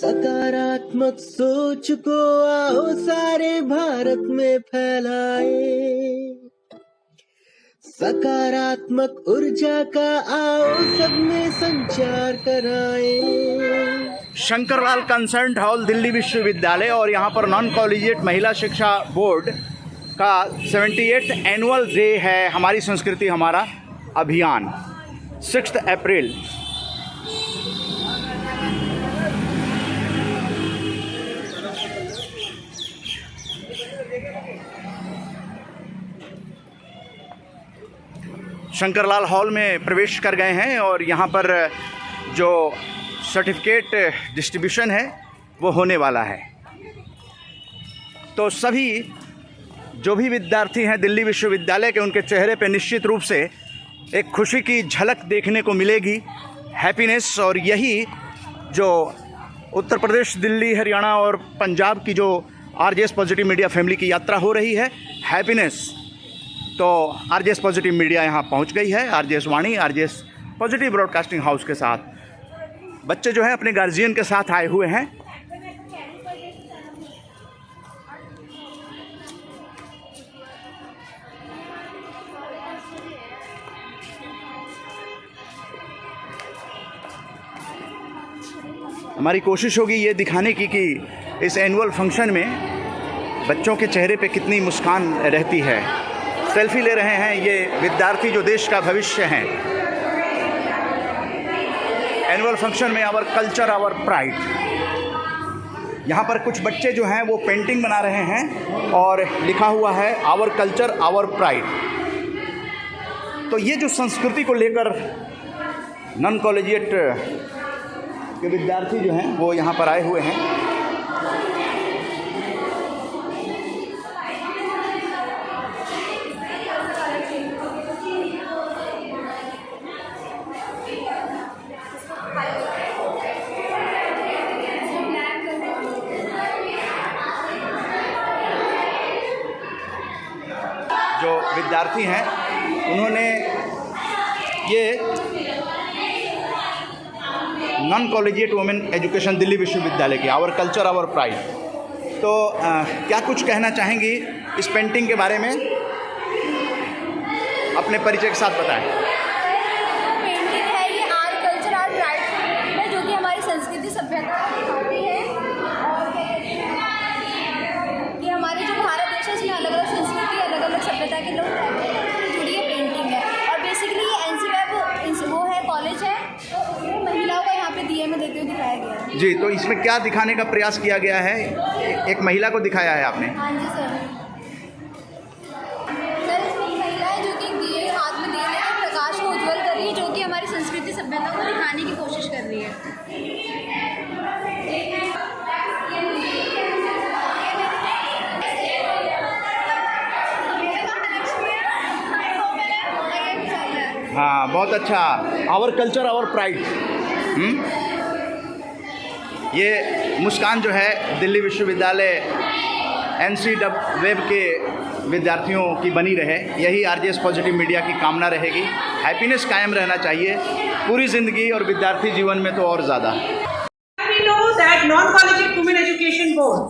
सकारात्मक सोच को आओ सारे भारत में फैलाए, सकारात्मक ऊर्जा का आओ सब में संचार कराए। शंकरलाल कंसर्ट हॉल दिल्ली विश्वविद्यालय और यहाँ पर नॉन कॉलेजिएट महिला शिक्षा बोर्ड का 78th एनुअल डे है। हमारी संस्कृति हमारा अभियान 6 अप्रैल। शंकरलाल हॉल में प्रवेश कर गए हैं और यहाँ पर जो सर्टिफिकेट डिस्ट्रीब्यूशन है वो होने वाला है। तो सभी जो भी विद्यार्थी हैं दिल्ली विश्वविद्यालय के, उनके चेहरे पे निश्चित रूप से एक खुशी की झलक देखने को मिलेगी, हैप्पीनेस। और यही जो उत्तर प्रदेश, दिल्ली, हरियाणा और पंजाब की जो आरजेएस पॉजिटिव मीडिया फैमिली की यात्रा हो रही है, हैप्पीनेस। तो आरजेएस पॉजिटिव मीडिया यहाँ पहुँच गई है, आरजेएस वाणी, आरजेएस पॉजिटिव ब्रॉडकास्टिंग हाउस के साथ। बच्चे जो हैं अपने गार्जियन के साथ आए हुए हैं। हमारी कोशिश होगी ये दिखाने की कि इस एनुअल फंक्शन में बच्चों के चेहरे पे कितनी मुस्कान रहती है। सेल्फी ले रहे हैं ये विद्यार्थी जो देश का भविष्य हैं। एनुअल फंक्शन में आवर कल्चर आवर प्राइड। यहाँ पर कुछ बच्चे जो हैं वो पेंटिंग बना रहे हैं और लिखा हुआ है आवर कल्चर आवर प्राइड। तो ये जो संस्कृति को लेकर नॉन कॉलेजिएट के विद्यार्थी जो हैं वो यहाँ पर आए हुए हैं। जो विद्यार्थी हैं उन्होंने ये non collegiate women education Delhi विश्वविद्यालय की आवर कल्चर आवर प्राइड। तो क्या कुछ कहना चाहेंगी इस पेंटिंग के बारे में? अपने परिचय के साथ बताएं। पेंटिंग है ये आवर कल्चर आवर प्राइड है, जो कि हमारी संस्कृति सभ्यता दिखाती है। और कि हमारे जो भारत देश है इसमें अलग अलग संस्कृति, अलग अलग सभ्यता के लोग रहते हैं, जुड़ी ये पेंटिंग है। और बेसिकली ये एनसीवेब वो है, कॉलेज है, तो महिलाओं का यहाँ पे दिए में देते हुए दिखाया गया है। जी, तो इसमें क्या दिखाने का प्रयास किया गया है? एक महिला को दिखाया है आपने? हाँ जी सर। सर इसमें एक महिला है जो कि दिए हाथ में दिए लेकर प्रकाश को उज्ज्वल कर रही है, जो कि हमारी संस्कृति सभ्यता को दिखाने की कोशिश कर रही है। हाँ, बहुत अच्छा। Our culture our pride. ये मुस्कान जो है दिल्ली विश्वविद्यालय एनसीवेब के विद्यार्थियों की बनी रहे, यही आरजेएस पॉजिटिव मीडिया की कामना रहेगी। हैप्पीनेस कायम रहना चाहिए पूरी ज़िंदगी और विद्यार्थी जीवन में तो और ज़्यादा। We know that non-collegiate women education board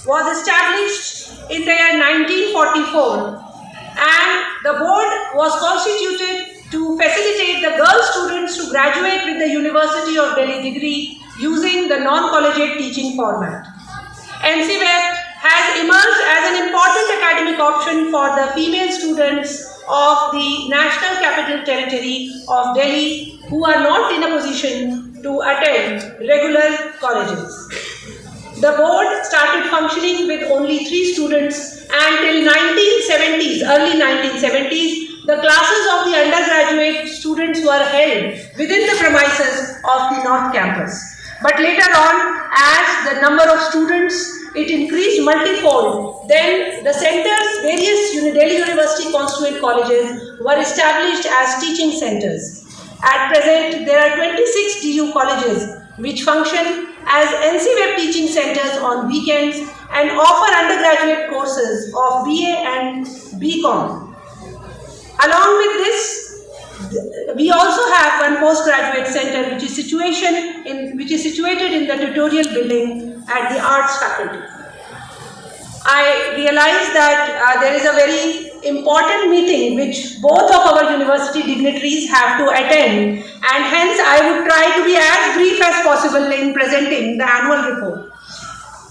was established in the year 1944, and the board was constituted to facilitate the girl students to graduate with the University of Delhi degree using the non-collegiate teaching format. NCVEP has emerged as an important academic option for the female students of the National Capital Territory of Delhi who are not in a position to attend regular colleges. The board started functioning with only 3 students, and till 1970s, early 1970s, the classes of the undergraduate students were held within the premises of the North Campus. But later on, as the number of students it increased multifold, then the centers, various Delhi University constituent colleges were established as teaching centers. At present, there are 26 DU colleges which function as NCVEP teaching centers on weekends and offer undergraduate courses of BA and BCom. Along with this, We also have one postgraduate center which is situated in the tutorial building at the arts faculty. I realize that there is a very important meeting which both of our university dignitaries have to attend, and hence I would try to be as brief as possible in presenting the annual report.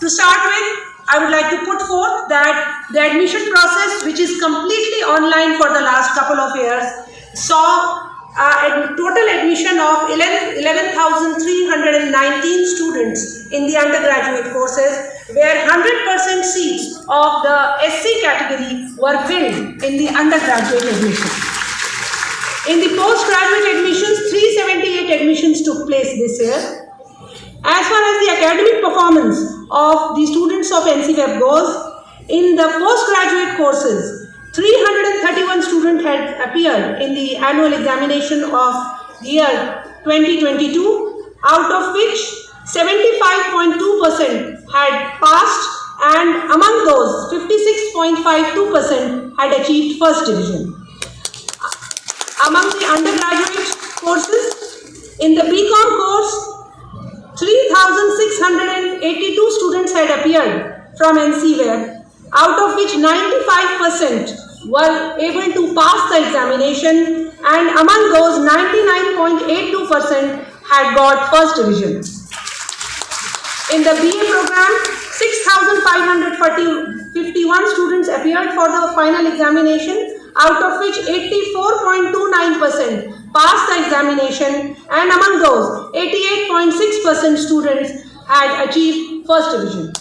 To start with, I would like to put forth that the admission process, which is completely online for the last couple of years, saw a total admission of 11,319 students in the undergraduate courses, where 100% seats of the SC category were filled in the undergraduate admission. In the postgraduate admissions, 378 admissions took place this year. As far as the academic performance of the students of NCWeb goes, in the postgraduate courses, 331 students had appeared in the annual examination of the year 2022, out of which 75.2% had passed, and among those 56.52% had achieved first division. Among the undergraduate courses, in the BCom course, 3,682 students had appeared from NCWeb, out of which 95% were able to pass the examination, and among those 99.82% had got first division. In the BA program, 6,551 students appeared for the final examination, out of which 84.29% passed the examination, and among those 88.6% students had achieved first division.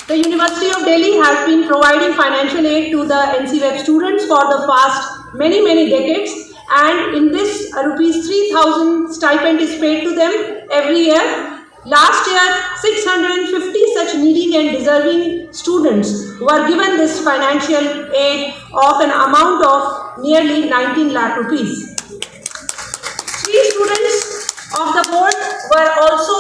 The University of Delhi has been providing financial aid to the NCWeb students for the past many decades, and in this rupees 3,000 stipend is paid to them every year. Last year, 650 such needy and deserving students were given this financial aid of an amount of nearly 19 lakh rupees. 3 students of the board were also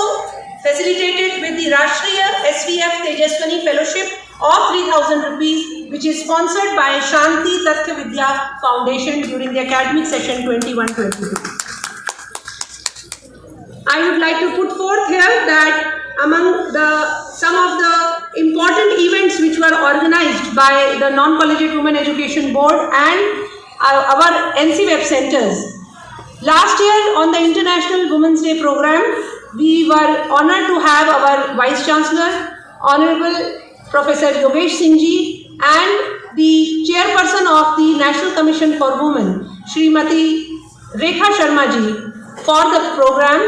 facilitated with the Rashtriya SVF Tejaswini Fellowship of 3,000 rupees, which is sponsored by Shanti Tathya Vidya Foundation during the academic session 21-22. I would like to put forth here that among some of the important events which were organized by the Non-Collegiate Women Education Board and our NCWeb centers. Last year on the International Women's Day program, we were honored to have our Vice Chancellor, Honorable Professor Yogesh Singh Ji, and the Chairperson of the National Commission for Women, Srimati Rekha Sharma Ji, for the program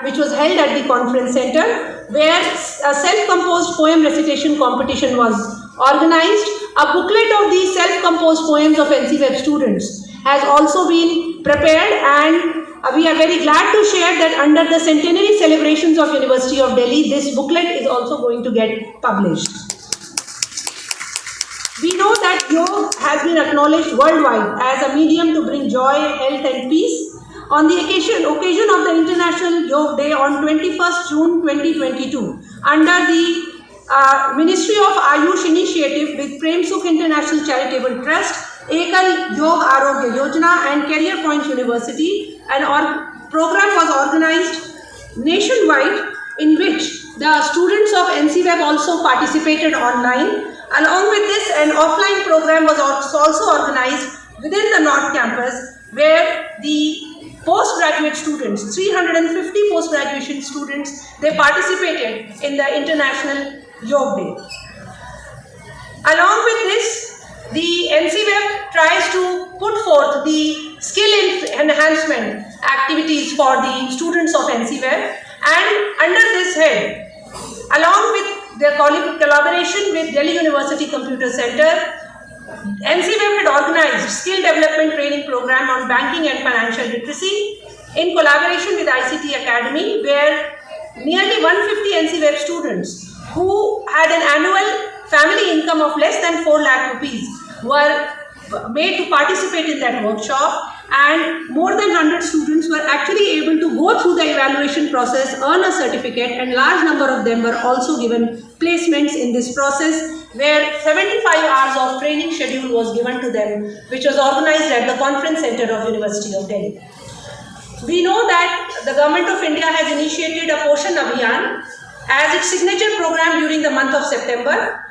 which was held at the conference center, where a self-composed poem recitation competition was organized. A booklet of these self-composed poems of NCWeb students has also been prepared, and we are very glad to share that under the centenary celebrations of University of Delhi, this booklet is also going to get published. We know that yoga has been acknowledged worldwide as a medium to bring joy, health and peace. On the occasion of the International Yoga Day on 21st June 2022, under the Ministry of Ayush Initiative with Prem Sukh International Charitable Trust, Ekal Yog Arogya Yojana and Career Point University, an program was organized nationwide in which the students of NCWeb also participated online. Along with this, an offline program was also organized within the North Campus, where the postgraduate students, 350 post-graduation students, they participated in the International Yoga Day. Along with this, the NCWeb tries to put forth the skill enhancement activities for the students of NCWeb, and under this head, along with the collaboration with Delhi University Computer Center, NCWeb had organized skill development training program on banking and financial literacy in collaboration with ICT Academy, where nearly 150 NCWeb students who had an annual family income of less than 4 lakh rupees were made to participate in that workshop, and more than 100 students were actually able to go through the evaluation process, earn a certificate, and large number of them were also given placements in this process, where 75 hours of training schedule was given to them, which was organized at the Conference Center of University of Delhi. We know that the Government of India has initiated a Poshan Abhiyan as its signature program during the month of September,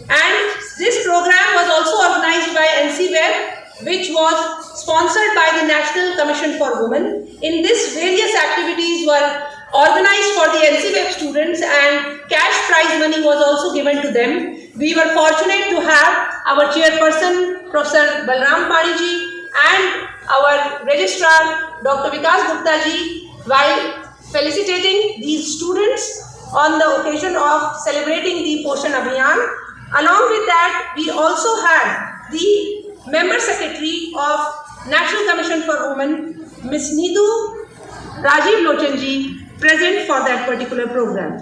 and this program was also organized by NCWeb, which was sponsored by the National Commission for Women. In this, various activities were organized for the NCWeb students and cash prize money was also given to them. We were fortunate to have our chairperson, Professor Balram Pariji, and our registrar, Dr. Vikas Gupta ji, while felicitating these students on the occasion of celebrating the Poshan Abhiyan. Along with that, we also had the Member Secretary of National Commission for Women, Ms. Needu Rajiv Lochanji, present for that particular program.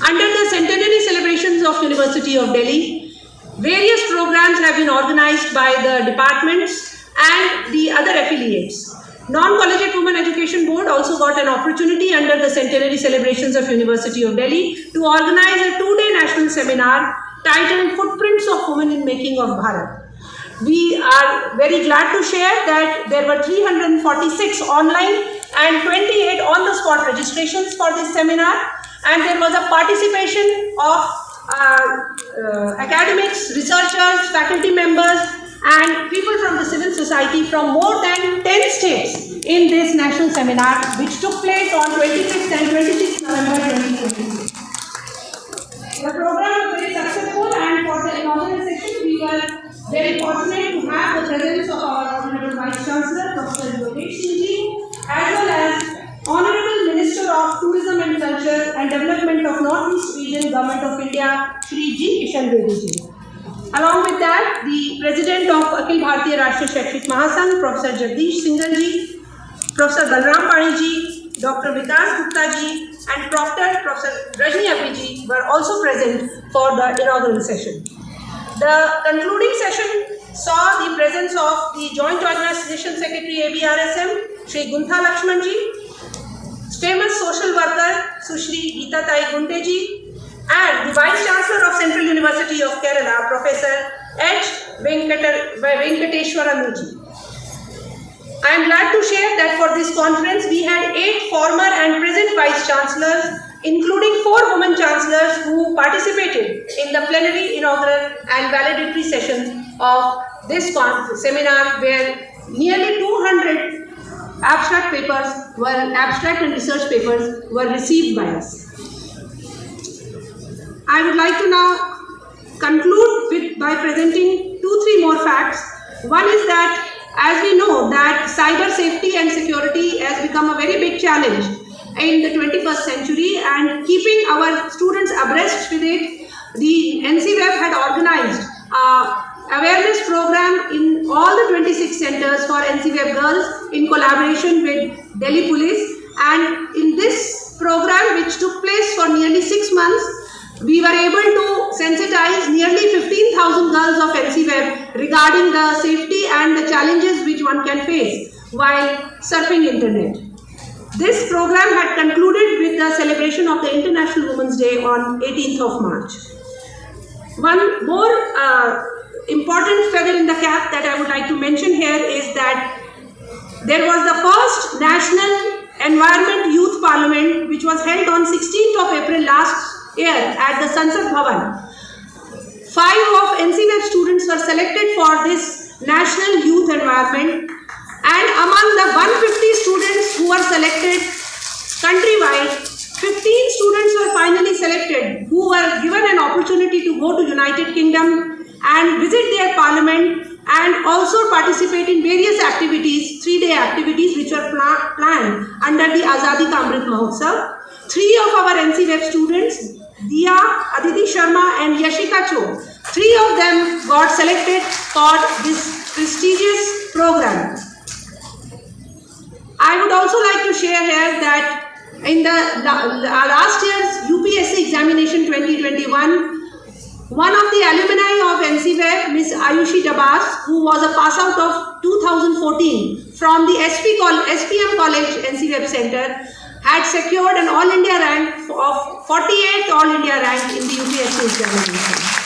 Under the centenary celebrations of University of Delhi, various programs have been organized by the departments and the other affiliates. Non-Collegiate Women Education Board also got an opportunity under the centenary celebrations of University of Delhi to organize a 2-day national seminar titled Footprints of Women in Making of Bharat. We are very glad to share that there were 346 online and 28 on-the-spot registrations for this seminar, and there was a participation of academics, researchers, faculty members, and people from the civil society from more than 10 states in this national seminar, which took place on 25th and 26th November 2026. The program was very successful, and for the inaugural session, we were very fortunate to have the presence of our Honorable Vice Chancellor, Dr. Yogesh Singh ji, as well as Honorable Minister of Tourism and Culture and Development of Northeast Region, Government of India, Shri G. Kishan Reddy ji. Along with that, the President of Akhil Bharatiya Rashtriya Shakshik Mahasangh, Professor Jagdish Singhal ji, Professor Balram Pani ji, Dr. Vikas Gupta ji, and Professor Rajni Abhi ji were also present for the inaugural session. The concluding session saw the presence of the Joint Organization Secretary ABRSM, Shri Guntha Lakshman ji, famous social worker Sushri Geeta Tai Gunte ji, and the Vice Chancellor of Central University of Kerala, Professor H. Venkateshwara ji. I am glad to share that for this conference we had 8 former and present Vice Chancellors, including 4 women Chancellors who participated in the plenary, inaugural and valedictory sessions of this seminar, where nearly 200 abstract and research papers were received by us. I would like to now conclude by presenting 2-3 more facts. One is that, as we know, that cyber safety and security has become a very big challenge in the 21st century, and keeping our students abreast with it, the NCWeb had organized awareness program in all the 26 centers for NCWeb girls in collaboration with Delhi Police, and in this program, which took place for nearly 6 months, we were able to sensitize nearly 15,000 girls of NCWeb regarding the safety and the challenges which one can face while surfing internet. This program had concluded with the celebration of the International Women's Day on 18th of March. One more important feather in the cap that I would like to mention here is that there was the first National Environment Youth Parliament, which was held on 16th of April last year at the Sansad Bhavan. 5 of NCWeb students were selected for this National Youth Environment, and among the 150 students who were selected countrywide, 15 students were finally selected who were given an opportunity to go to United Kingdom and visit their parliament and also participate in various activities, 3-day activities which were planned under the Azadi Ka Amrit Mahotsav. 3 of our NCWeb students, Diya, Aditi Sharma and Yashika Cho, 3 of them got selected for this prestigious program. I would also like to share here that in the last year's UPSC examination 2021, one of the alumni of NCWeb, Ms. Ayushi Dabas, who was a pass out of 2014 from the SPM College, NCWeb Rep Center had secured an All India rank of 48th All India rank in the UPSC examination.